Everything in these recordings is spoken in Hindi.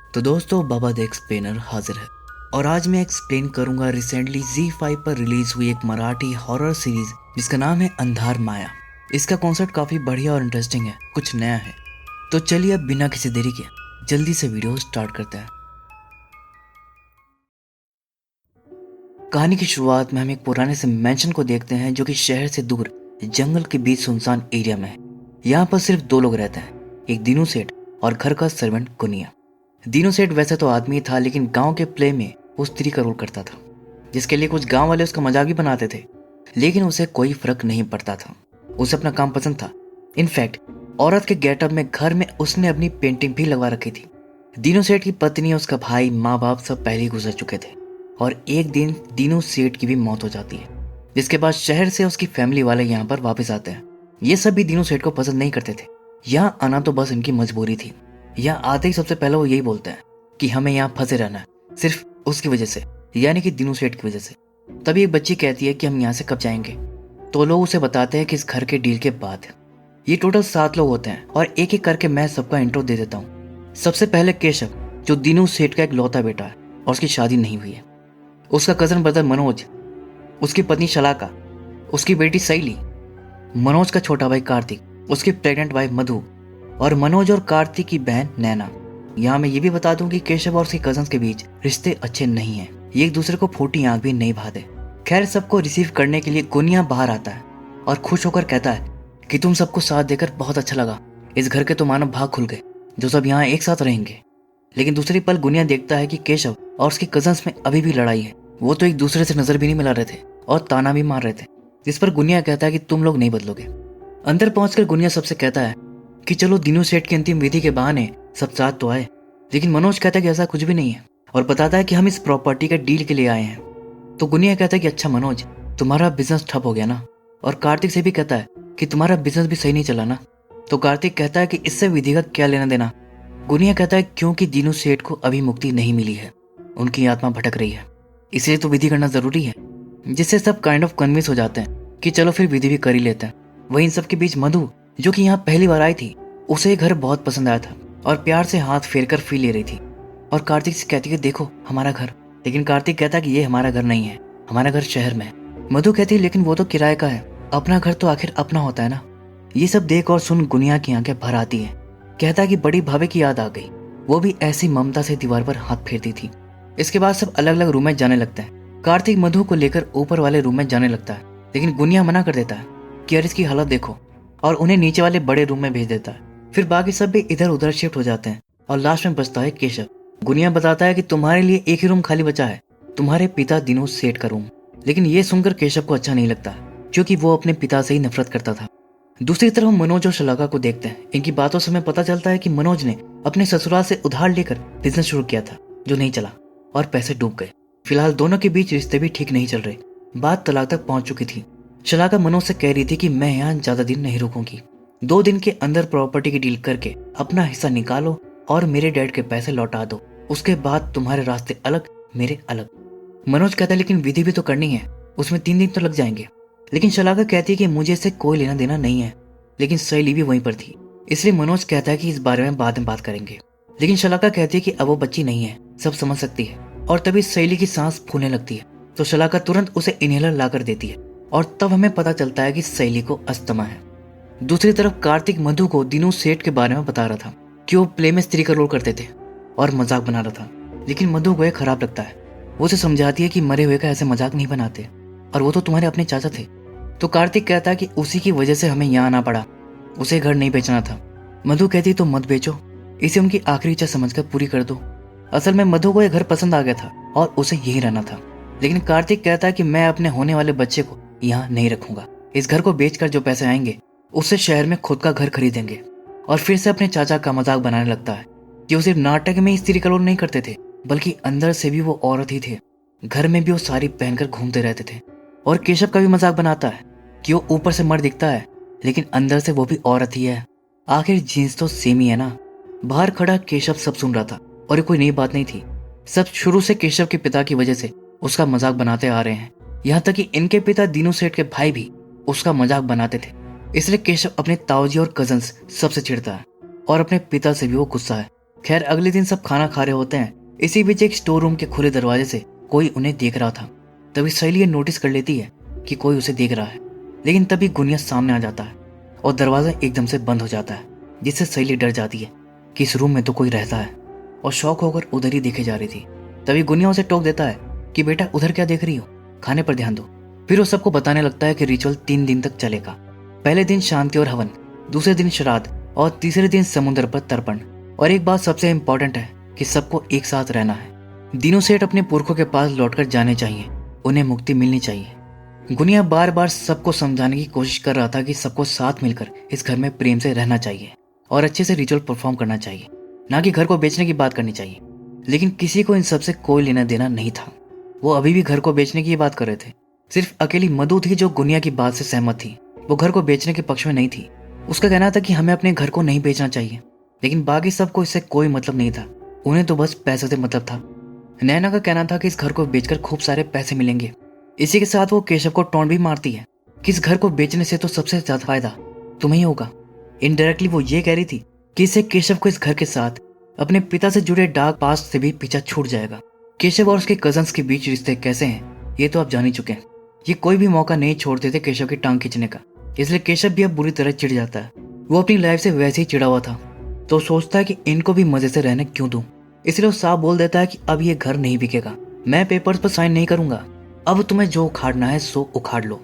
तो दोस्तों, बाबा द एक्सप्लेनर हाजिर है और आज मैं एक्सप्लेन करूंगा रिसेंटली Z5 पर रिलीज हुई एक मराठी हॉरर सीरीज जिसका नाम है अंधार माया। इसका कॉन्सेप्ट काफी बढ़िया और इंटरेस्टिंग है, कुछ नया है। तो चलिए अब बिना किसी देरी के जल्दी से वीडियो स्टार्ट करते हैं। कहानी की शुरुआत में हम एक पुराने से मैंशन को देखते हैं जो कि शहर से दूर जंगल के बीच सुनसान एरिया में है। यहाँ पर सिर्फ दो लोग रहते हैं, एक दीनू सेठ और घर का सर्वेंट गुनिया। दीनू सेठ वैसे तो आदमी था, लेकिन गांव के प्ले में वो स्त्री का रोल करता था, जिसके लिए कुछ गांव वाले उसका मजाक भी बनाते थे, लेकिन उसे कोई फर्क नहीं पड़ता था। उसे अपना काम पसंद था। इनफैक्ट औरत के गेटअप में घर में उसने अपनी पेंटिंग भी लगवा रखी थी। दीनू सेठ की पत्नी, उसका भाई, माँ बाप सब पहले ही गुजर चुके थे और एक दिन दीनू सेठ की भी मौत हो जाती है, जिसके बाद शहर से उसकी फैमिली वाले यहाँ पर वापस आते हैं। ये सब भी दीनू सेठ को पसंद नहीं करते थे। यहाँ आना तो बस इनकी मजबूरी थी। यहाँ आते ही सबसे पहले वो यही बोलते हैं कि हमें यहाँ फंसे रहना है, सिर्फ उसकी वजह से, यानी कि दीनू सेठ की वजह से। तभी एक बच्ची कहती है कि हम यहाँ से कब जाएंगे, तो लोग उसे बताते हैं कि इस घर के डील के बाद। ये टोटल 7 लोग होते हैं और एक एक करके मैं सबका इंट्रो दे देता हूँ। सबसे पहले केशव, जो दीनू सेठ का एक लौता बेटा है और उसकी शादी नहीं हुई है। उसका कजन ब्रदर मनोज, उसकी पत्नी शलाका, उसकी बेटी सैली, मनोज का छोटा भाई कार्तिक, उसकी प्रेग्नेंट वाइफ मधु और मनोज और कार्तिक की बहन नैना। यहाँ मैं ये भी बता दूं कि केशव और उसके कजन्स के बीच रिश्ते अच्छे नहीं हैं। ये एक दूसरे को फूटी आंख भी नहीं भाते। खैर, सबको रिसीव करने के लिए गुनिया बाहर आता है और खुश होकर कहता है कि तुम सबको साथ देकर बहुत अच्छा लगा। इस घर के तो मानो भाग खुल गए, जो सब यहाँ एक साथ रहेंगे। लेकिन दूसरी पल गुनिया देखता है कि केशव और उसके कजन्स में अभी भी लड़ाई है। वो तो एक दूसरे से नजर भी नहीं मिला रहे थे और ताना भी मार रहे थे, जिस पर गुनिया कहता है कि तुम लोग नहीं बदलोगे। अंदर पहुंचकर गुनिया सबसे कहता है कि चलो दीनू सेठ की अंतिम विधि के बहाने सब साथ तो आए। लेकिन मनोज कहता है कि ऐसा कुछ भी नहीं है और बताता है कि हम इस प्रॉपर्टी के डील के लिए आए हैं। तो गुनिया कहता है कि अच्छा मनोज, तुम्हारा बिजनेस ठप हो गया ना। और कार्तिक से भी कहता है कि तुम्हारा बिजनेस भी सही नहीं चला ना। तो कार्तिक कहता है कि इससे विधि का क्या लेना देना। गुनिया कहता है क्योंकि दीनू सेठ को अभी मुक्ति नहीं मिली है, उनकी आत्मा भटक रही है, इसलिए तो विधि करना जरूरी है। जिससे सब काइंड ऑफ कन्विंस हो जाते हैं कि चलो फिर विधि भी कर ही लेते हैं। वहीं इन सब के बीच मधु, जो कि यहाँ पहली बार आई थी, उसे घर बहुत पसंद आया था और प्यार से हाथ फेर कर फील ले रही थी और कार्तिक से कहती है देखो हमारा घर। लेकिन कार्तिक कहता है कि ये हमारा घर नहीं है, हमारा घर शहर में है। मधु कहती है लेकिन वो तो किराए का है, अपना घर तो आखिर अपना होता है ना। ये सब देख और सुन गुनिया की आंखें भर आती है। कहता है कि बड़ी भाभी की याद आ गई, वो भी ऐसी ममता से दीवार पर हाथ फेरती थी। इसके बाद सब अलग अलग रूम में जाने लगते हैं। कार्तिक मधु को लेकर ऊपर वाले रूम में जाने लगता है, लेकिन गुनिया मना कर देता है कि यार इसकी हालत देखो, और उन्हें नीचे वाले बड़े रूम में भेज देता है। फिर बाकी सब भी इधर उधर शिफ्ट हो जाते हैं और लास्ट में बचता है केशव। गुनिया बताता है कि तुम्हारे लिए एक ही रूम खाली बचा है, तुम्हारे पिता दीनू सेठ का रूम। लेकिन ये सुनकर केशव को अच्छा नहीं लगता, क्योंकि वो अपने पिता से ही नफरत करता था। दूसरी तरफ मनोज और शलाका को देखते हैं। इनकी बातों से हमें पता चलता है कि मनोज ने अपने ससुराल से उधार लेकर बिजनेस शुरू किया था, जो नहीं चला और पैसे डूब गए। फिलहाल दोनों के बीच रिश्ते भी ठीक नहीं चल रहे, बात तलाक तक पहुंच चुकी थी। शलाका मनोज से कह रही थी कि मैं यहाँ ज्यादा दिन नहीं रुकूंगी, 2 दिन के अंदर प्रॉपर्टी की डील करके अपना हिस्सा निकालो और मेरे डैड के पैसे लौटा दो, उसके बाद तुम्हारे रास्ते अलग, मेरे अलग। मनोज कहता है लेकिन विधि भी तो करनी है, उसमें 3 दिन तो लग जाएंगे। लेकिन शलाका कहती है कि मुझे इससे कोई लेना देना नहीं है। लेकिन सैली भी वहीं पर थी, इसलिए मनोज कहता है कि इस बारे में बाद में बात करेंगे। लेकिन शलाका कहती है कि अब वो बच्ची नहीं है, सब समझ सकती है। और तभी सैली की सांस फूलने लगती है, तो शलाका तुरंत उसे इनहेलर लाकर देती है और तब हमें पता चलता है कि सैली को अस्थमा है। दूसरी तरफ कार्तिक मधु को दीनू सेठ के बारे में बता रहा था कि वो प्ले में स्त्री का रोल करते थे और मजाक बना रहा था। लेकिन मधु को यह खराब लगता है। वो उसे समझाती है कि मरे हुए का ऐसे मजाक नहीं बनाते, और वो तो तुम्हारे अपने चाचा थे। तो कार्तिक कहता है कि उसी की वजह से हमें यहाँ आना पड़ा, उसे घर नहीं बेचना था। मधु कहती तो मत बेचो, इसे उनकी आखिरी इच्छा समझकर पूरी कर दो। असल में मधु को यह घर पसंद आ गया था और उसे यही रहना था। लेकिन कार्तिक कहता है कि मैं अपने होने वाले बच्चे को यहाँ नहीं रखूंगा। इस घर को बेचकर जो पैसे आएंगे उससे शहर में खुद का घर खरीदेंगे। और फिर से अपने चाचा का मजाक बनाने लगता है कि वो सिर्फ नाटक में ही स्त्री का रोल नहीं करते थे, बल्कि अंदर से भी वो औरत ही थे। घर में भी वो साड़ी पहनकर घूमते रहते थे। और केशव का भी मजाक बनाता है कि वो ऊपर से मर्द दिखता है, लेकिन अंदर से वो भी औरत ही है। आखिर जीन्स तो सेम ही है ना। बाहर खड़ा केशव सब सुन रहा था और ये कोई नई बात नहीं थी। सब शुरू से केशव के पिता की वजह से उसका मजाक बनाते आ रहे हैं। यहाँ तक कि इनके पिता दीनू सेठ के भाई भी उसका मजाक बनाते थे। इसलिए केशव अपने ताऊजी और कजन्स सबसे चिढ़ता है और अपने पिता से भी वो गुस्सा है। खैर अगले दिन सब खाना खा रहे होते हैं। इसी बीच एक स्टोर रूम के खुले दरवाजे से कोई उन्हें देख रहा था। तभी शैली ये नोटिस कर लेती है कि कोई उसे देख रहा है, लेकिन तभी गुनिया सामने आ जाता है और दरवाजा एकदम से बंद हो जाता है, जिससे शैली डर जाती है कि इस रूम में तो कोई रहता है और शौक होकर उधर ही देखे जा रही थी। तभी गुनिया उसे टोक देता है कि बेटा उधर क्या देख रही हो, खाने पर ध्यान दो। फिर वो सबको बताने लगता है कि रिचुअल 3 दिन तक चलेगा। पहले दिन शांति और हवन, दूसरे दिन श्राद्ध और तीसरे दिन समुद्र पर तर्पण। और एक बात सबसे इम्पोर्टेंट है कि सबको एक साथ रहना है। दिनों सेठ अपने पुरखों के पास लौटकर जाने चाहिए, उन्हें मुक्ति मिलनी चाहिए। गुनिया बार बार सबको समझाने की कोशिश कर रहा था कि सबको साथ मिलकर इस घर में प्रेम से रहना चाहिए और अच्छे से रिचुअल परफॉर्म करना चाहिए, ना कि घर को बेचने की बात करनी चाहिए। लेकिन किसी को इन सब से कोई लेना देना नहीं था। वो अभी भी घर को बेचने की बात कर रहे थे। सिर्फ अकेली मधु थी जो गुनिया की बात से सहमत थी। वो घर को बेचने के पक्ष में नहीं थी। उसका कहना था कि हमें अपने घर को नहीं बेचना चाहिए, लेकिन बाकी सबको इससे कोई मतलब नहीं था। उन्हें तो बस पैसे से मतलब था। नैना का कहना था कि इस घर को बेचकर खूब सारे पैसे मिलेंगे। इसी के साथ वो केशव को टोंट भी मारती है कि इस घर को बेचने से तो सबसे ज्यादा फायदा तुम्हें ही होगा। इनडायरेक्टली वो ये कह रही थी कि इससे केशव को इस घर के साथ अपने पिता से जुड़े डार्क पास्ट से भी पीछा छूट जाएगा। केशव और उसके कजन्स के बीच रिश्ते कैसे हैं ये तो आप जान ही चुके हैं। ये कोई भी मौका नहीं छोड़ते थे केशव की टांग खींचने का, इसलिए केशव भी अब बुरी तरह चिढ़ जाता है। वो अपनी लाइफ से वैसे ही चिढ़ा हुआ था, तो सोचता है कि इनको भी मजे से रहने क्यों दूं। इसलिए वो साफ बोल देता है कि अब ये घर नहीं बिकेगा, मैं पेपर्स पर साइन नहीं करूंगा, अब तुम्हें जो उखाड़ना है सो उखाड़ लो।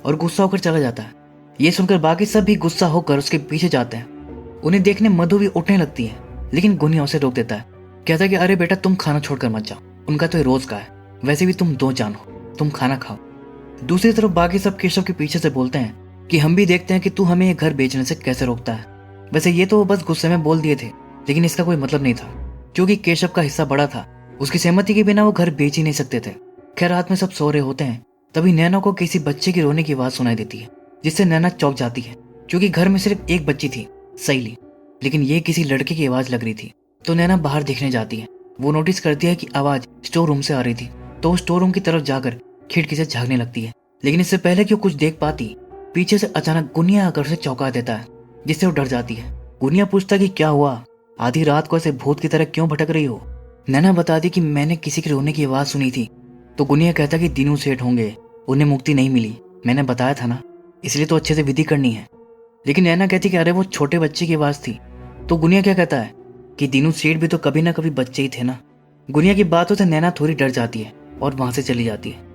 और गुस्सा होकर चला जाता है। ये सुनकर बाकी सब भी गुस्सा होकर उसके पीछे जाते हैं। उन्हें देखने मधु भी उठने लगती है, लेकिन गुनिया उसे रोक देता है। कहता है कि अरे बेटा तुम खाना छोड़कर मत जाओ, उनका तो ये रोज का है, वैसे भी तुम 2 जान हो, तुम खाना खाओ। दूसरी तरफ बाकी सब केशव के पीछे से बोलते हैं कि हम भी देखते हैं कि तू हमें ये घर बेचने से कैसे रोकता है। वैसे ये तो वो बस गुस्से में बोल दिए थे, लेकिन इसका कोई मतलब नहीं था, क्योंकि केशव का हिस्सा बड़ा था। उसकी सहमति के बिना वो घर बेच ही नहीं सकते थे। खैर रात में सब सो रहे होते हैं, तभी नैना को किसी बच्चे की रोने की आवाज सुनाई देती है, जिससे नैना चौंक जाती है, क्योंकि घर में सिर्फ एक बच्ची थी, शैली, लेकिन ये किसी लड़के की आवाज लग रही थी। तो नैना बाहर देखने जाती है। वो नोटिस करती है कि आवाज स्टोर रूम से आ रही थी, तो वो स्टोर रूम की तरफ जाकर खिड़की से झांकने लगती है। लेकिन इससे पहले कि वो कुछ देख पाती, पीछे से अचानक गुनिया आकर उसे चौंका देता है, जिससे वो डर जाती है। गुनिया पूछता कि क्या हुआ, आधी रात को ऐसे भूत की तरह क्यों भटक रही हो। नैना बताती कि मैंने किसी के रोने की आवाज सुनी थी। तो गुनिया कहता कि दीनू सेठ होंगे, उन्हें मुक्ति नहीं मिली, मैंने बताया था ना, इसलिए तो अच्छे से विधि करनी है। लेकिन नैना कहती कि अरे वो छोटे बच्चे की आवाज थी। तो गुनिया क्या कहता है कि दीनू सेठ भी तो कभी ना कभी बच्चे ही थे ना। गुनिया की बातों से नैना थोड़ी डर जाती है और वहां से चली जाती है।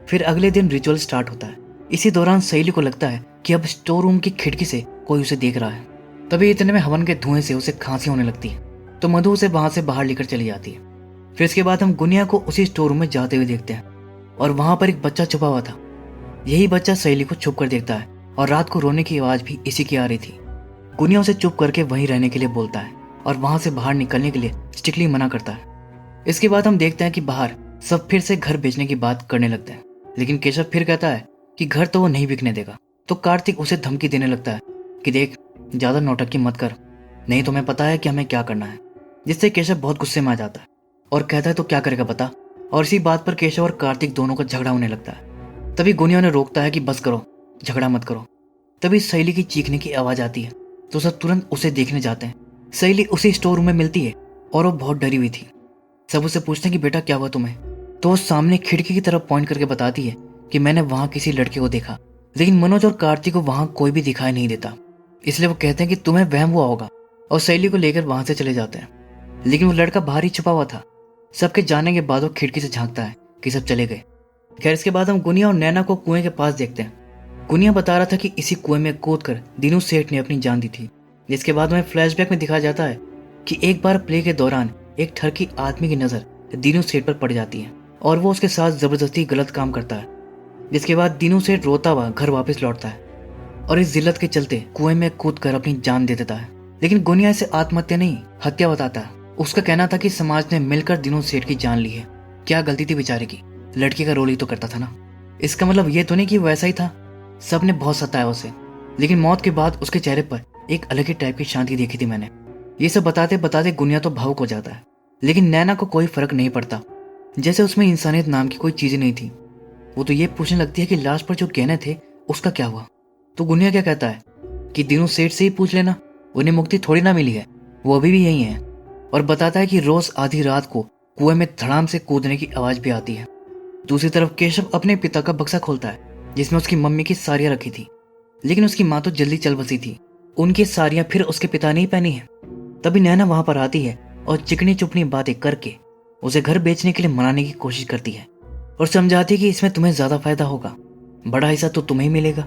फिर अगले दिन रिचुअल स्टार्ट होता है। इसी दौरान शैली को लगता है कि अब स्टोर रूम की खिड़की से कोई उसे देख रहा है। तभी इतने में हवन के धुएं से उसे खांसी होने लगती है, तो मधु उसे वहां से बाहर लेकर चली जाती है। फिर इसके बाद हम गुनिया को उसी स्टोर रूम में जाते हुए देखते हैं, और वहां पर एक बच्चा छुपा हुआ था। यही बच्चा शैली को छुप कर देखता है, और रात को रोने की आवाज भी इसी की आ रही थी। गुनिया उसे चुप करके वहीं रहने के लिए बोलता है और वहां से बाहर निकलने के लिए स्ट्रिक्टली मना करता है। इसके बाद हम देखते हैं कि बाहर सब फिर से घर बेचने की बात करने लगते हैं, लेकिन केशव फिर कहता है कि घर तो वो नहीं बिकने देगा। तो कार्तिक उसे धमकी देने लगता है कि देख ज्यादा नौटंकी मत कर, नहीं तुम्हें पता है कि हमें क्या करना है। जिससे केशव बहुत गुस्से में आ जाता है और कहता है तो क्या करेगा बता। और इसी बात पर केशव और कार्तिक दोनों का झगड़ा होने लगता है। तभी गुनिया ने रोकता है कि बस करो, झगड़ा मत करो। तभी शैली की चीखने की आवाज आती है, तो सब तुरंत उसे देखने जाते हैं। शैली उसी स्टोर रूम में मिलती है और वो बहुत डरी हुई थी। सब उसे पूछते हैं कि बेटा क्या हुआ तुम्हें। तो वो सामने खिड़की की तरफ पॉइंट करके बताती है कि मैंने वहां किसी लड़के को देखा, लेकिन मनोज और कार्तिक को वहां कोई भी दिखाई नहीं देता। इसलिए वो कहते हैं कि तुम्हें वहम हुआ होगा, और शैली को लेकर वहां से चले जाते हैं। लेकिन वो लड़का बाहर ही छुपा हुआ था। सबके जाने के बाद वो खिड़की से झांकता है कि सब चले गए। खैर इसके बाद हम गुनिया और नैना को कुएं के पास देखते हैं। गुनिया बता रहा था कि इसी कुएं में कूद कर दीनू सेठ ने अपनी जान दी थी। जिसके बाद हमें फ्लैशबैक में दिखाया जाता है कि एक बार प्ले के दौरान एक ठरकी आदमी की नजर दीनू सेठ पर पड़ जाती है और वो उसके साथ जबरदस्ती गलत काम करता है। जिसके बाद दीनू सेठ रोता हुआ घर वापस लौटता है और इस जिल्लत के चलते कुएं में कूद कर अपनी जान दे देता है। लेकिन गुनिया इसे आत्महत्या नहीं हत्या बताता है। उसका कहना था कि समाज ने मिलकर दीनू सेठ की जान ली है, क्या गलती थी बेचारे की, लड़की का रोल ही तो करता था ना। इसका मतलब ये तो नहीं कि वैसा ही था, सबने बहुत सताया उसे, लेकिन मौत के बाद उसके चेहरे पर एक अलग ही टाइप की शांति देखी थी मैंने। ये सब बताते बताते गुनिया तो भावुक हो जाता है, लेकिन नैना को कोई फर्क नहीं पड़ता, जैसे उसमें इंसानियत नाम की कोई चीज नहीं थी। वो तो ये पूछने लगती है कि लाश पर जो गहने थे उसका क्या हुआ। तो गुनिया क्या कहता है कि दीनू सेठ से ही पूछ लेना, उन्हें मुक्ति थोड़ी ना मिली है, वो अभी भी यही है। और बताता है कि रोज आधी रात को कुएं में धड़ाम से कूदने की आवाज भी आती है। दूसरी तरफ केशव अपने पिता का बक्सा खोलता है जिसमें उसकी मम्मी की साड़ियां रखी थी, लेकिन उसकी माँ तो जल्दी चल बसी थी। उनकी साड़ियां फिर उसके पिता ने ही पहनी है। तभी नैना वहां पर आती है और चिकनी चुपनी बातें करके उसे घर बेचने के लिए मनाने की कोशिश करती है और समझाती है कि इसमें तुम्हें ज्यादा फायदा होगा, बड़ा हिस्सा तो तुम्हें ही मिलेगा।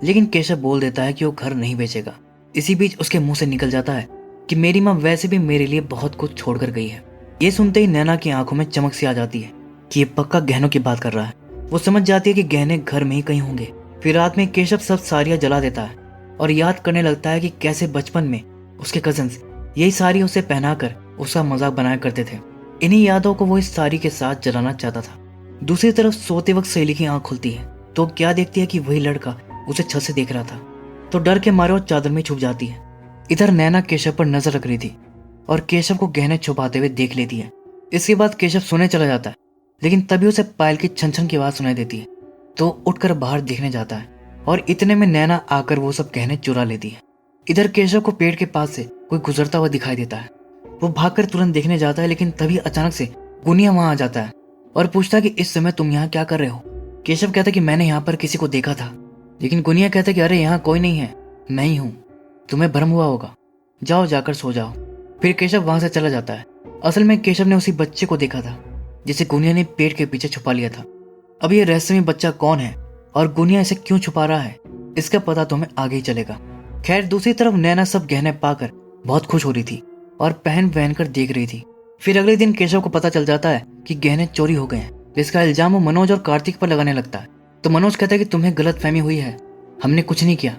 लेकिन केशव बोल देता है कि वो घर नहीं बेचेगा। इसी बीच उसके मुंह से निकल जाता है कि मेरी माँ वैसे भी मेरे लिए बहुत कुछ छोड़कर गई है। ये सुनते ही नैना की आंखों में चमक सी आ जाती है कि ये पक्का गहनों की बात कर रहा है। वो समझ जाती है कि गहने घर में ही कहीं होंगे। फिर रात में केशव सब साड़ियां जला देता है और याद करने लगता है कि कैसे बचपन में उसके कजन्स यही साड़ी उसे पहनाकर उसका मजाक बनाया करते थे। इन्हीं यादों को वो इस साड़ी के साथ जलाना चाहता था। दूसरी तरफ सोते वक्त सहेली की आंख खुलती है तो क्या देखती है कि वही लड़का उसे छत से देख रहा था, तो डर के मारे वो चादर में छुप जाती है। इधर नैना केशव पर नजर रख रही थी और केशव को गहने छुपाते हुए देख लेती है। इसके बाद केशव सोने चला जाता है, लेकिन तभी उसे पायल की छन छन की आवाज सुनाई देती है, तो उठकर बाहर देखने जाता है और इतने में नैना आकर वो सब गहने चुरा लेती है। इधर केशव को पेड़ के पास से कोई गुजरता हुआ दिखाई देता है। वो भागकर तुरंत देखने जाता है, लेकिन तभी अचानक से गुनिया वहां आ जाता है और पूछता है कि इस समय तुम यहाँ क्या कर रहे हो। केशव कहता है कि मैंने यहाँ पर किसी को देखा था, लेकिन गुनिया कहता है कि अरे यहाँ कोई नहीं है, मैं ही हूँ, तुम्हें भ्रम हुआ होगा, जाओ जाकर सो जाओ। फिर केशव वहां से चला जाता है। असल में केशव ने उसी बच्चे को देखा था जिसे गुनिया ने पेड़ के पीछे छुपा लिया था। अब ये रहस्यमय बच्चा कौन है और गुनिया इसे क्यों छुपा रहा है, इसका पता तो हमें आगे ही चलेगा। खैर दूसरी तरफ नैना सब गहने पाकर बहुत खुश हो रही थी और पहन वहन कर देख रही थी। फिर अगले दिन केशव को पता चल जाता है कि गहने चोरी हो गए हैं, जिसका इल्जाम वो मनोज और कार्तिक पर लगाने लगता है। तो मनोज कहता है कि तुम्हें गलत फहमी हुई है, हमने कुछ नहीं किया,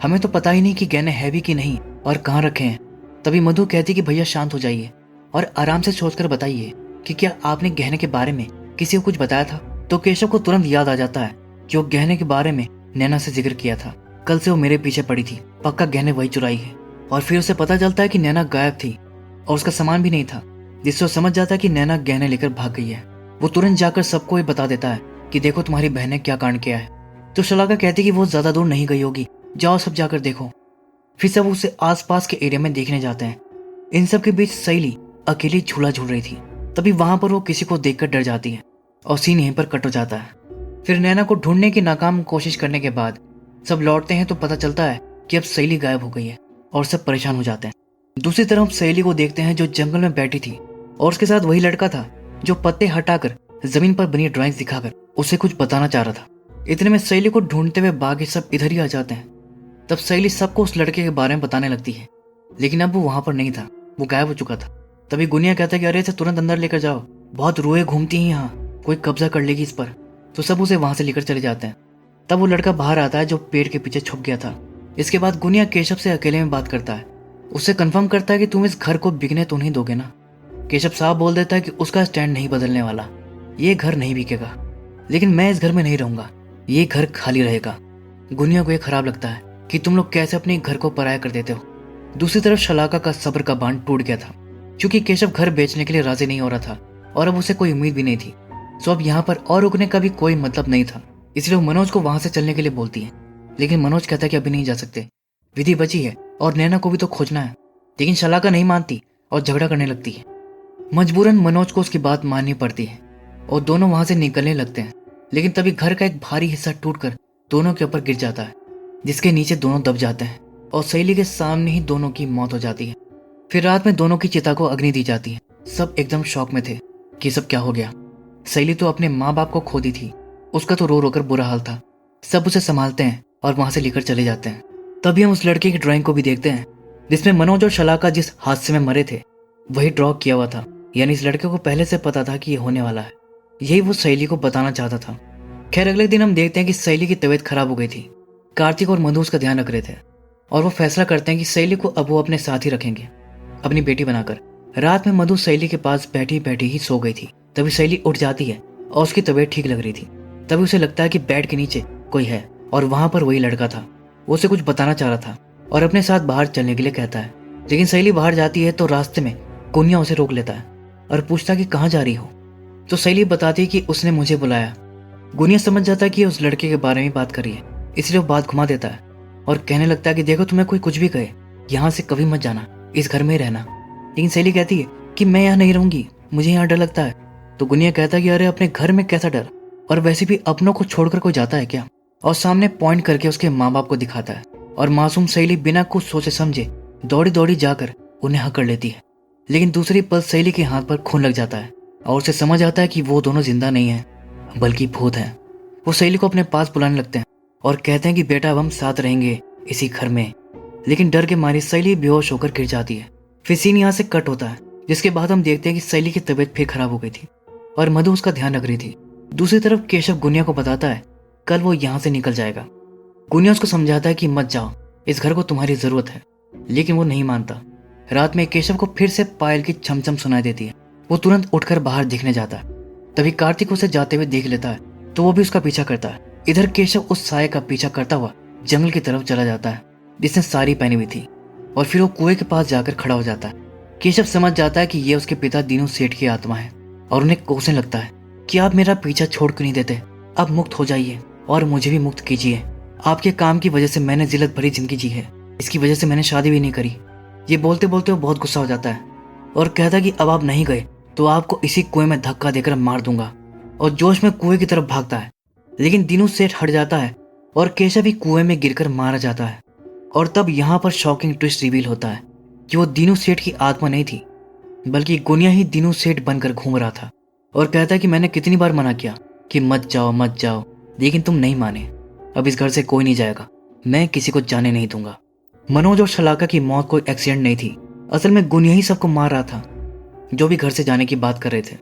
हमें तो पता ही नहीं कि गहने है भी कि नहीं और कहाँ रखे हैं। तभी मधु कहती कि भैया शांत हो जाइए और आराम से सोचकर बताइए कि क्या आपने गहने के बारे में किसी को कुछ बताया था। तो केशव को तुरंत याद आ जाता है कि वो गहने के बारे में नैना से जिक्र किया था, कल से वो मेरे पीछे पड़ी थी, पक्का गहने वही चुराई है। और फिर उसे पता चलता है कि नैना गायब थी और उसका सामान भी नहीं था, जिससे वो समझ जाता है कि नैना गहने लेकर भाग गई है। वो तुरंत जाकर सबको ये बता देता है कि देखो तुम्हारी बहन ने क्या कांड किया है। तो शलाका कहती कि वो ज्यादा दूर नहीं गई होगी, जाओ सब जाकर देखो। फिर सब उसे आसपास के एरिया में देखने जाते हैं। इन सब के बीच सहेली अकेली झूला झूल रही थी। तभी वहां पर वो किसी को देखकर डर जाती है और सीन यहीं पर कट हो जाता है। फिर नैना को ढूंढने की नाकाम कोशिश करने के बाद सब लौटते हैं तो पता चलता है कि अब सहेली गायब हो गई है और सब परेशान हो जाते हैं। दूसरी तरफ सहेली को देखते हैं जो जंगल में बैठी थी और उसके साथ वही लड़का था जो पत्ते हटाकर जमीन पर बनी ड्राइंग्स दिखाकर उसे कुछ बताना चाह रहा था। इतने में सहेली को ढूंढते हुए बाकी सब इधर ही आ जाते हैं। तब सहेली सबको उस लड़के के बारे में बताने लगती है, लेकिन अब वो वहां पर नहीं था, वो गायब हो चुका था। तभी गुनिया कहता है कि अरे इसे तुरंत अंदर लेकर जाओ, बहुत रूहें घूमती हैं यहाँ, कोई कब्जा कर लेगी इस पर। तो सब उसे वहां से लेकर चले जाते हैं। तब वो लड़का बाहर आता है जो पेड़ के पीछे छुप गया था। इसके बाद गुनिया केशव से अकेले में बात करता है, उससे कंफर्म करता है कि तुम इस घर को बिकने तो नहीं दोगे ना। केशव साहब बोल देता है कि उसका स्टैंड नहीं बदलने वाला, ये घर नहीं बिकेगा, लेकिन मैं इस घर में नहीं रहूंगा, ये घर खाली रहेगा। गुनिया को ये खराब लगता है कि तुम लोग कैसे अपने घर को पराया कर देते हो। दूसरी तरफ शलाका का सब्र का बांध टूट गया था, क्योंकि केशव घर बेचने के लिए राजी नहीं हो रहा था और अब उसे कोई उम्मीद भी नहीं थी। सो अब यहाँ पर और रुकने का भी कोई मतलब नहीं था, इसलिए वो मनोज को वहां से चलने के लिए बोलती है। लेकिन मनोज कहता है कि अभी नहीं जा सकते, विधि बची है और नैना को भी तो खोजना है। लेकिन शलाका नहीं मानती और झगड़ा करने लगती है। मजबूरन मनोज को उसकी बात माननी पड़ती है और दोनों वहां से निकलने लगते हैं। लेकिन तभी घर का एक भारी हिस्सा टूटकर दोनों के ऊपर गिर जाता है, जिसके नीचे दोनों दब जाते हैं और सहेली के सामने ही दोनों की मौत हो जाती है। फिर रात में दोनों की चिता को अग्नि दी जाती है। सब एकदम शौक में थे कि सब क्या हो गया। सहेली तो अपने माँ बाप को खो दी थी, उसका तो रो रो कर बुरा हाल था। सब उसे संभालते हैं और वहां से लेकर चले जाते हैं। तभी हम उस लड़के की ड्राइंग को भी देखते हैं जिसमें मनोज और शलाका जिस हादसे में मरे थे वही ड्रॉ किया हुआ था। यानी इस लड़के को पहले से पता था कि ये होने वाला है, यही वो सहेली को बताना चाहता था। खैर अगले दिन हम देखते हैं कि सहेली की तबीयत खराब हो गई थी। कार्तिक और मधु उसका ध्यान रख रहे थे और वो फैसला करते हैं कि सहेली को अब वो अपने साथ ही रखेंगे, अपनी बेटी बनाकर। रात में मधु सहेली के पास बैठी बैठी ही सो गई थी। तभी सहेली उठ जाती है और उसकी तबीयत ठीक लग रही थी। तभी उसे लगता है कि बेड के नीचे कोई है और वहां पर वही लड़का था। वो उसे कुछ बताना चाह रहा था और अपने साथ बाहर चलने के लिए कहता है। लेकिन सहेली बाहर जाती है तो रास्ते में गुनिया उसे रोक लेता है और पूछता है कि कहाँ जा रही हो। तो सहेली बताती है कि उसने मुझे बुलाया। गुनिया समझ जाता है कि उस लड़के के बारे में बात कर रही है, इसलिए वो बात घुमा देता है और कहने लगता है कि देखो तुम्हें कोई कुछ भी कहे, यहाँ से कभी मत जाना, इस घर में ही रहना। लेकिन सहेली कहती है कि मैं यहाँ नहीं रहूंगी, मुझे यहाँ डर लगता है। तो गुनिया कहता है कि अरे अपने घर में कैसा डर, और वैसे भी अपनों को छोड़कर कोई जाता है क्या। और सामने पॉइंट करके उसके माँ बाप को दिखाता है और मासूम सहेली बिना कुछ सोचे समझे दौड़ी दौड़ी जाकर उन्हें हकड़ लेती है। लेकिन दूसरी पल सहेली के हाथ पर खून लग जाता है और उसे समझ आता है कि वो दोनों जिंदा नहीं है बल्कि भूत हैं। वो सहेली को अपने पास बुलाने लगते हैं और कहते हैं कि बेटा अब हम साथ रहेंगे इसी घर में। लेकिन डर के मारे सहेली बेहोश होकर गिर जाती है। फिर सीन यहाँ से कट होता है, जिसके बाद हम देखते हैं कि सहेली की तबीयत फिर खराब हो गई थी और मधु उसका ध्यान रख रही थी। दूसरी तरफ केशव गुनिया को बताता है कल वो यहाँ से निकल जाएगा। गुनिया उसको समझाता है कि मत जाओ, इस घर को तुम्हारी जरूरत है। लेकिन वो नहीं मानता। रात में केशव को फिर से पायल की छमछम सुनाई देती है। वो तुरंत उठकर बाहर देखने जाता है। तभी कार्तिक उसे जाते हुए देख लेता है तो वो भी उसका पीछा करता है। इधर केशव उस साये का पीछा करता हुआ जंगल की तरफ चला जाता है जिसने साड़ी पहनी हुई थी, और फिर वो कुएं के पास जाकर खड़ा हो जाता है। केशव समझ जाता है कि ये उसके पिता दीनू सेठ की आत्मा है और उन्हें कोसने लगता है कि आप मेरा पीछा छोड़ क्यों नहीं देते, आप मुक्त हो जाइए और मुझे भी मुक्त कीजिए। आपके काम की वजह से मैंने जिल्लत भरी जिंदगी जी है, इसकी वजह से मैंने शादी भी नहीं करी। ये बोलते बोलते वो बहुत गुस्सा हो जाता है और कहता है कि अब आप नहीं गए तो आपको इसी कुएं में धक्का देकर मार दूंगा, और जोश में कुएं की तरफ भागता है। लेकिन दीनू सेठ हट जाता है और केशव भी कुएं में गिरकर मारा जाता है। और तब यहाँ पर शॉकिंग ट्विस्ट रिवील होता है कि वो दीनू सेठ की आत्मा नहीं थी बल्कि गुनिया ही दीनू सेठ बनकर घूम रहा था। और कहता है कि मैंने कितनी बार मना किया कि मत जाओ मत जाओ, लेकिन तुम नहीं माने। अब इस घर से कोई नहीं जाएगा, मैं किसी को जाने नहीं दूंगा। मनोज और शलाका की मौत कोई एक्सीडेंट नहीं थी, असल में गुनिया ही सबको मार रहा था जो भी घर से जाने की बात कर रहे थे।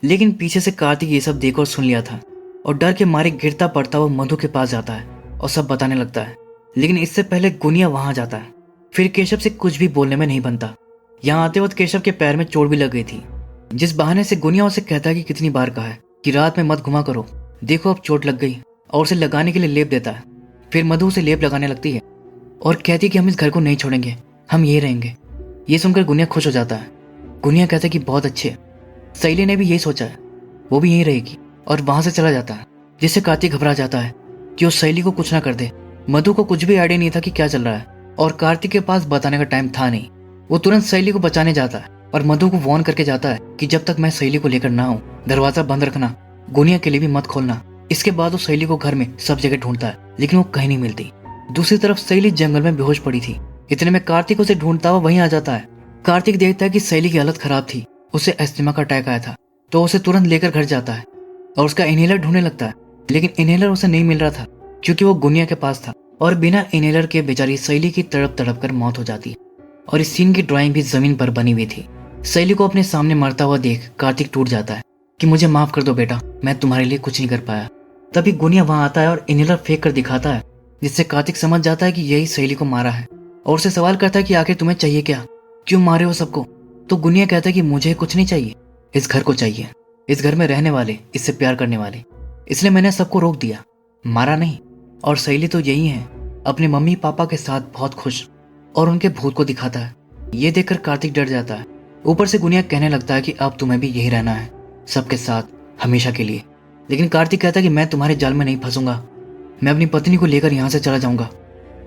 लेकिन पीछे से कार्तिक ये सब देख और सुन लिया था और डर के मारे गिरता पड़ता वो मधु के पास जाता है और सब बताने लगता है। लेकिन इससे पहले गुनिया वहां जाता है। फिर केशव से कुछ भी बोलने में नहीं बनता। यहाँ आते वक्त केशव के पैर में चोट भी लग गई थी, जिस बहाने से गुनिया उसे कहता है कि कितनी बार कहा है कि रात में मत घुमा करो, देखो अब चोट लग गई, और उसे लगाने के लिए लेप देता है। फिर मधु उसे लेप लगाने लगती है और कहती है कि हम इस घर को नहीं छोड़ेंगे, हम यही रहेंगे। ये सुनकर गुनिया खुश हो जाता है। गुनिया कहता है कि बहुत अच्छे। सहेली ने भी यही सोचा है, वो भी यहीं रहेगी, और वहां से चला जाता है, जिससे कार्तिक घबरा जाता है कि उस सहेली को कुछ ना कर दे। मधु को कुछ भी आइडिया नहीं था कि क्या चल रहा है और कार्तिक के पास बताने का टाइम था नहीं। वो तुरंत सहेली को बचाने जाता है और मधु को वार्न करके जाता है कि जब तक मैं सहेली को लेकर ना आऊं दरवाजा बंद रखना, गुनिया के लिए भी मत खोलना। इसके बाद वो सहेली को घर में सब जगह ढूंढता है लेकिन वो कहीं नहीं मिलती। दूसरी तरफ सहेली जंगल में बेहोश पड़ी थी। इतने में कार्तिक उसे ढूंढता हुआ वहीं आ जाता है। कार्तिक देखता है कि सहेली की हालत खराब थी, उसे अस्थमा का अटैक आया था, तो उसे तुरंत लेकर घर जाता है और उसका इनहेलर ढूंढने लगता है। लेकिन इनहेलर उसे नहीं मिल रहा था क्योंकि वो गुनिया के पास था, और बिना इनहेलर के बेचारी सहेली की तड़प तड़प कर मौत हो जाती है। और इस सीन की ड्राइंग भी जमीन पर बनी हुई थी। सहेली को अपने सामने मरता हुआ देख कार्तिक टूट जाता है कि मुझे माफ कर दो बेटा, मैं तुम्हारे लिए कुछ नहीं कर पाया। तभी गुनिया वहां आता है और इनहेलर फेंक कर दिखाता है, जिससे कार्तिक समझ जाता है कि यही सहेली को मारा है और उससे सवाल करता है कि आखिर तुम्हें चाहिए क्या, क्यों मारे हो सबको। तो गुनिया कहता है कि मुझे कुछ नहीं चाहिए, इस घर को चाहिए, इस घर में रहने वाले, इससे प्यार करने वाले, इसलिए मैंने सबको रोक दिया, मारा नहीं। और सहेली तो यही है, अपने मम्मी पापा के साथ बहुत खुश, और उनके भूत को दिखाता है। ये देखकर कार्तिक डर जाता है। ऊपर से गुनिया कहने लगता है कि अब तुम्हें भी यही रहना है, सबके साथ, हमेशा के लिए। लेकिन कार्तिक कहता है कि मैं तुम्हारे जाल में नहीं फंसूंगा, मैं अपनी पत्नी को लेकर यहाँ से चला जाऊंगा।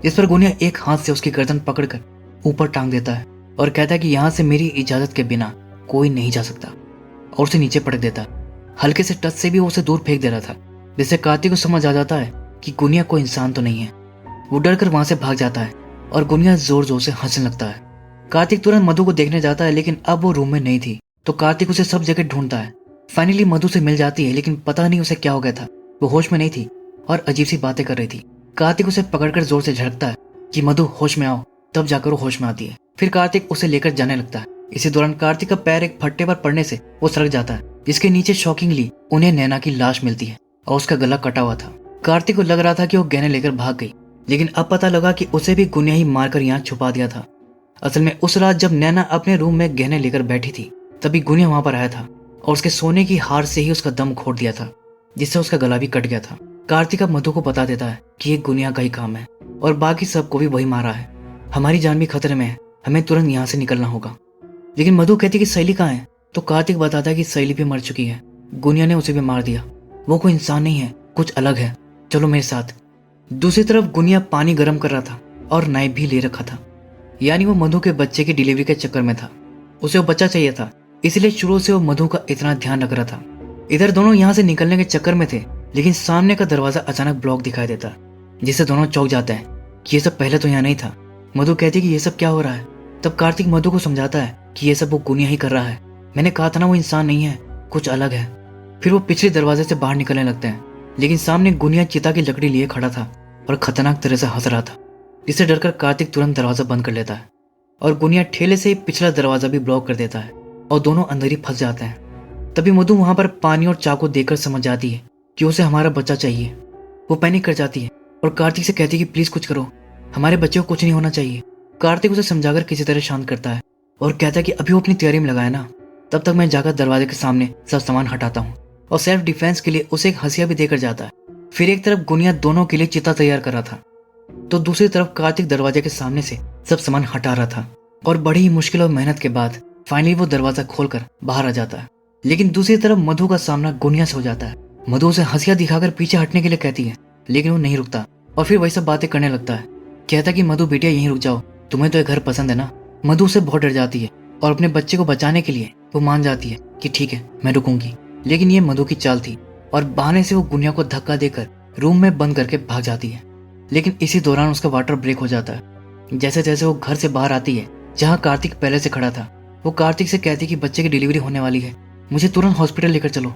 इस पर गुनिया एक हाथ से उसकी गर्दन पकड़कर ऊपर टांग देता है और कहता है कि यहाँ से मेरी इजाजत के बिना कोई नहीं जा सकता, और उसे नीचे पटक देता है। हल्के से टच से भी वो उसे दूर फेंक दे रहा था, जिससे कार्तिक को समझ आ जाता है कि गुनिया कोई इंसान तो नहीं है। वो डर कर वहां से भाग जाता है और गुनिया जोर जोर से हंसने लगता है। कार्तिक तुरंत मधु को देखने जाता है, लेकिन अब वो रूम में नहीं थी, तो कार्तिक उसे सब जगह ढूंढता है। फाइनली मधु से मिल जाती है, लेकिन पता नहीं उसे क्या हो गया था, वो होश में नहीं थी और अजीब सी बातें कर रही थी। कार्तिक उसे पकड़कर जोर से झड़कता है कि मधु होश में आओ, तब जाकर वो होश में आती है। फिर कार्तिक उसे लेकर जाने लगता है। इसी दौरान कार्तिक का पैर एक फट्टे पर पड़ने से वो सड़क जाता है, जिसके नीचे शॉकिंगली उन्हें नैना की लाश मिलती है और उसका गला कटा हुआ था। कार्तिक को लग रहा था कि वो गहने लेकर भाग गई, लेकिन अब पता लगा कि उसे भी गुनिया ही मारकर यहाँ छुपा दिया था। असल में उस रात जब नैना अपने रूम में गहने लेकर बैठी थी, तभी गुनिया वहां पर आया था और उसके सोने की हार से ही उसका दम घोट दिया था, जिससे उसका गला भी कट गया था। कार्तिक अब मधु को बता देता है कि ये गुनिया का ही काम है और बाकी सबको भी वही मारा है, हमारी जान भी खतरे में है, हमें तुरंत यहाँ से निकलना होगा। लेकिन मधु कहती कि सहेली कहाँ है, तो कार्तिक बताता है कि सहेली भी मर चुकी है, गुनिया ने उसे भी मार दिया, वो कोई इंसान नहीं है, कुछ अलग है, चलो मेरे साथ। दूसरी तरफ गुनिया पानी गर्म कर रहा था और नाइफ भी ले रखा था, यानी वो मधु के बच्चे की डिलीवरी के चक्कर में था। उसे वो बच्चा चाहिए था, इसलिए शुरू से वो मधु का इतना ध्यान रख रहा था। इधर दोनों यहाँ से निकलने के चक्कर में थे, लेकिन सामने का दरवाजा अचानक ब्लॉक दिखाई देता, जिससे दोनों चौंक जाते हैं कि ये सब पहले तो यहाँ नहीं था। मधु कहती है कि ये सब क्या हो रहा है। तब कार्तिक मधु को समझाता है कि ये सब वो गुनिया ही कर रहा है। मैंने कहा था ना, वो इंसान नहीं है, कुछ अलग है। फिर वो पिछले दरवाजे से बाहर निकलने लगते हैं, लेकिन सामने गुनिया चिता की लकड़ी लिए खड़ा था और खतरनाक तरह से हंस रहा था, जिससे डरकर कार्तिक तुरंत दरवाजा बंद कर लेता है और गुनिया ठेले से पिछला दरवाजा भी ब्लॉक कर देता है और दोनों अंदर ही फंस जाते हैं। तभी मधु वहां पर पानी और चाकू देखकर समझ जाती है कि उसे हमारा बच्चा चाहिए। वो पैनिक कर जाती है और कार्तिक से कहती है कि प्लीज कुछ करो, हमारे बच्चे को कुछ नहीं होना चाहिए। कार्तिक उसे समझाकर किसी तरह शांत करता है और कहता है कि अभी वो अपनी तैयारी में लगाए ना, तब तक मैं जाकर दरवाजे के सामने सब सामान हटाता हूँ। और सेल्फ डिफेंस के लिए उसे एक हंसिया भी देकर जाता है। फिर एक तरफ गुनिया दोनों के लिए चिता तैयार कर रहा था, तो दूसरी तरफ कार्तिक दरवाजे के सामने से सब सामान हटा रहा था और बड़ी ही मुश्किल और मेहनत के बाद फाइनली वो दरवाजा खोलकर बाहर आ जाता है। लेकिन दूसरी तरफ मधु का सामना गुनिया से हो जाता है। मधु उसे हंसिया दिखाकर पीछे हटने के लिए कहती है, लेकिन वो नहीं रुकता और फिर वही सब बातें करने लगता है। कहता कि मधु बेटिया यहीं रुक जाओ, तुम्हें तो ये घर पसंद है ना। मधु उससे बहुत डर जाती है और अपने बच्चे को बचाने के लिए वो मान जाती है कि ठीक है मैं रुकूंगी। लेकिन ये मधु की चाल थी और बहाने से वो गुनिया को धक्का देकर रूम में बंद करके भाग जाती है। लेकिन इसी दौरान उसका वाटर ब्रेक हो जाता है। जैसे जैसे वो घर से बाहर आती है जहाँ कार्तिक पहले से खड़ा था, वो कार्तिक से कहती है कि बच्चे की डिलीवरी होने वाली है, मुझे तुरंत हॉस्पिटल लेकर चलो।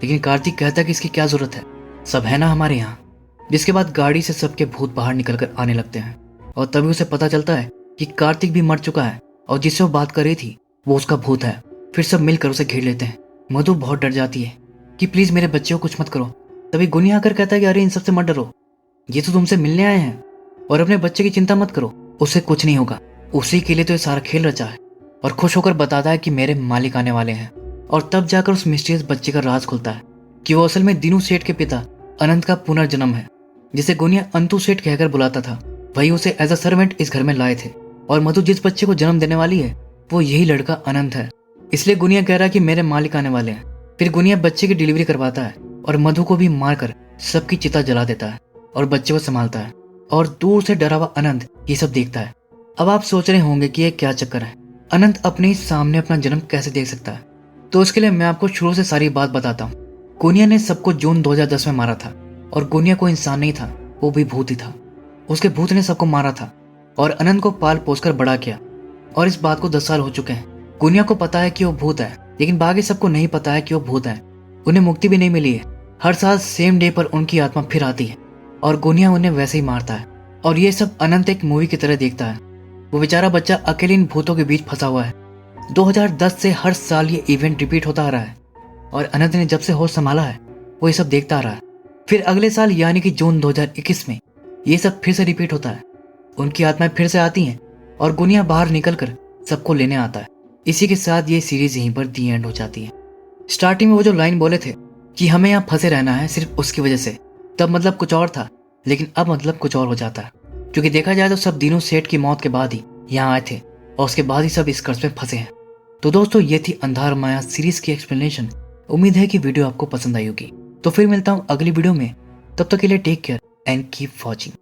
लेकिन कार्तिक कहता है कि इसकी क्या जरूरत है, सब है ना हमारे यहाँ। जिसके बाद गाड़ी से सबके भूत बाहर निकलकर आने लगते हैं और तभी उसे पता चलता है कि कार्तिक भी मर चुका है और जिससे वो बात कर रही थी वो उसका भूत है। फिर सब मिलकर उसे घेर लेते हैं। मधु बहुत डर जाती है कि प्लीज मेरे बच्चे को कुछ मत करो। तभी गुनिया आकर कहता है कि अरे इन सबसे मत डरो, ये तो तुमसे मिलने आए हैं और अपने बच्चे की चिंता मत करो, उससे कुछ नहीं होगा, उसी के लिए तो ये सारा खेल रचा है। और खुश होकर बताता है कि मेरे मालिक आने वाले हैं। और तब जाकर उस मिस्टीरियस बच्चे का राज खुलता है कि वो असल में दीनू सेठ के पिता अनंत का पुनर्जन्म है, जिसे गुनिया अंतु सेठ कहकर बुलाता था। वही उसे एज अ सर्वेंट इस घर में लाए थे और मधु जिस बच्चे को जन्म देने वाली है वो यही लड़का अनंत है। इसलिए गुनिया कह रहा है कि मेरे मालिक आने वाले हैं। फिर गुनिया बच्चे की डिलीवरी करवाता है और मधु को भी मारकर सबकी चिता जला देता है और बच्चे को संभालता है। और दूर से डरा हुआ अनंत ये सब देखता है। अब आप सोच रहे होंगे कि ये क्या चक्कर है, अनंत अपने ही सामने अपना जन्म कैसे देख सकता है। तो उसके लिए मैं आपको शुरू से सारी बात बताता हूँ। गुनिया ने सबको जून 2010 में मारा था और गुनिया को इंसान नहीं था, वो भी भूत ही था। उसके भूत ने सबको मारा था और अनंत को पाल पोसकर बड़ा किया। और इस बात को 10 साल हो चुके हैं। गुनिया को पता है कि वो भूत है, लेकिन बाकी सबको नहीं पता है कि वो भूत है। उन्हें मुक्ति भी नहीं मिली है। हर साल सेम डे पर उनकी आत्मा फिर आती है और गुनिया उन्हें वैसे ही मारता है। और ये सब अनंत एक मूवी की तरह देखता है। वो बेचारा बच्चा अकेले इन भूतों के बीच फंसा हुआ है। 2010 से हर साल ये इवेंट रिपीट होता आ रहा है और अनंत ने जब से होश संभाला है वो ये सब देखता आ रहा है। फिर अगले साल यानी कि जून 2021 में ये सब फिर से रिपीट होता है। उनकी आत्माएं फिर से आती हैं और गुनिया बाहर निकलकर सबको लेने आता है। इसी के साथ ये सीरीज यहीं पर दी एंड हो जाती है। स्टार्टिंग में वो जो लाइन बोले थे कि हमें यहाँ फंसे रहना है सिर्फ उसकी वजह से, तब मतलब कुछ और था, लेकिन अब मतलब कुछ और हो जाता है। क्योंकि देखा जाए तो सब दिनों सेठ की मौत के बाद ही यहाँ आए थे और उसके बाद ही सब इस कर्ज में फंसे हैं। तो दोस्तों ये थी अंधार माया सीरीज की एक्सप्लेनेशन। उम्मीद है कि वीडियो आपको पसंद आई होगी। तो फिर मिलता हूँ अगली वीडियो में, तब तक के लिए take care and keep watching.